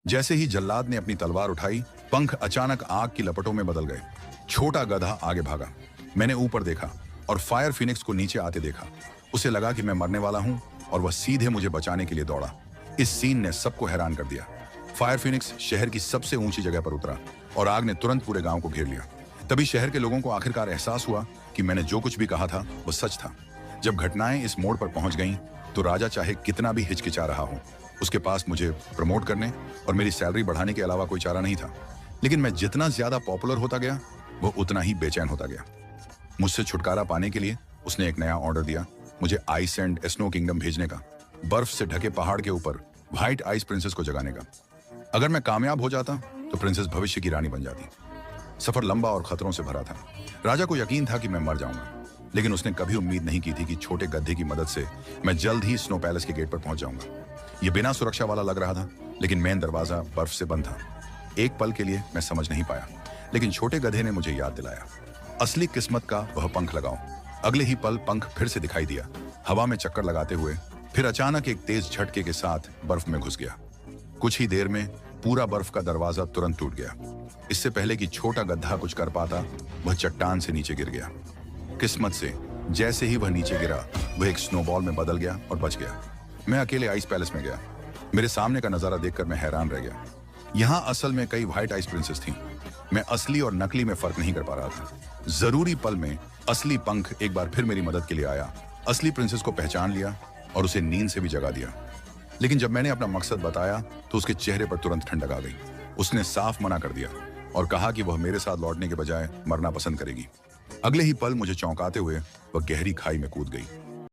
जैसे ही जल्लाद ने अपनी तलवार उठाई, पंख अचानक आग की लपटों में बदल गए। छोटा गधा आगे भागा। मैंने ऊपर देखा और फायर फिनिक्स को नीचे आते देखा। उसे लगा कि मैं मरने वाला हूं और वह सीधे मुझे बचाने के लिए दौड़ा। इस सीन ने सबको हैरान कर दिया। फायर फिनिक्स शहर की सबसे ऊंची जगह पर उतरा और आग ने तुरंत पूरे गांव को घेर लिया। तभी शहर के लोगों को आखिरकार एहसास हुआ कि मैंने जो कुछ भी कहा था वो सच था। जब घटनाएं इस मोड़ पर पहुंच गईं, तो राजा चाहे कितना भी हिचकिचा रहा हो, उसके पास मुझे प्रमोट करने और मेरी सैलरी बढ़ाने के अलावा कोई चारा नहीं था। लेकिन मैं जितना ज्यादा पॉपुलर होता गया, वो उतना ही बेचैन होता गया। मुझसे छुटकारा पाने के लिए उसने एक नया ऑर्डर दिया, मुझे आइस एंड स्नो किंगडम भेजने का, बर्फ से ढके पहाड़ के ऊपर व्हाइट आइस प्रिंसेस को जगाने का। अगर मैं कामयाब हो जाता तो प्रिंसेस भविष्य की रानी बन जाती। सफर लंबा और खतरों से भरा था। राजा को यकीन था कि मैं मर जाऊंगा, लेकिन उसने कभी उम्मीद नहीं की थी कि छोटे गधे की मदद से मैं जल्द ही स्नो पैलेस के गेट पर पहुंच जाऊंगा। यह बिना सुरक्षा वाला लग रहा था, लेकिन मेन दरवाजा बर्फ से बंद था। एक पल के लिए मैं समझ नहीं पाया, लेकिन छोटे गधे ने मुझे याद दिलाया, असली किस्मत का वह पंख लगाओ। अगले ही पल पंख फिर से दिखाई दिया, हवा में चक्कर लगाते हुए, फिर अचानक एक तेज झटके के साथ बर्फ में घुस गया। कुछ ही देर में पूरा बर्फ का दरवाजा तुरंत टूट गया। इससे पहले कि छोटा गधा कुछ कर पाता, वह चट्टान से नीचे गिर गया। किस्मत से जैसे ही वह नीचे गिरा, वह एक स्नोबॉल में बदल गया और बच गया। मैं अकेले आइस पैलेस में गया। मेरे सामने का नजारा देखकर मैं हैरान रह गया। यहाँ असल में कई व्हाइट आइस प्रिंसेस थीं। मैं असली और नकली में फर्क नहीं कर पा रहा था। जरूरी पल में असली पंख एक बार फिर मेरी मदद के लिए आया, असली प्रिंसेस को पहचान लिया और उसे नींद से भी जगा दिया। लेकिन जब मैंने अपना मकसद बताया तो उसके चेहरे पर तुरंत ठंडक आ गई। उसने साफ मना कर दिया और कहा कि वह मेरे साथ लौटने के बजाय मरना पसंद करेगी। अगले ही पल मुझे चौंकाते हुए वह गहरी खाई में कूद गई।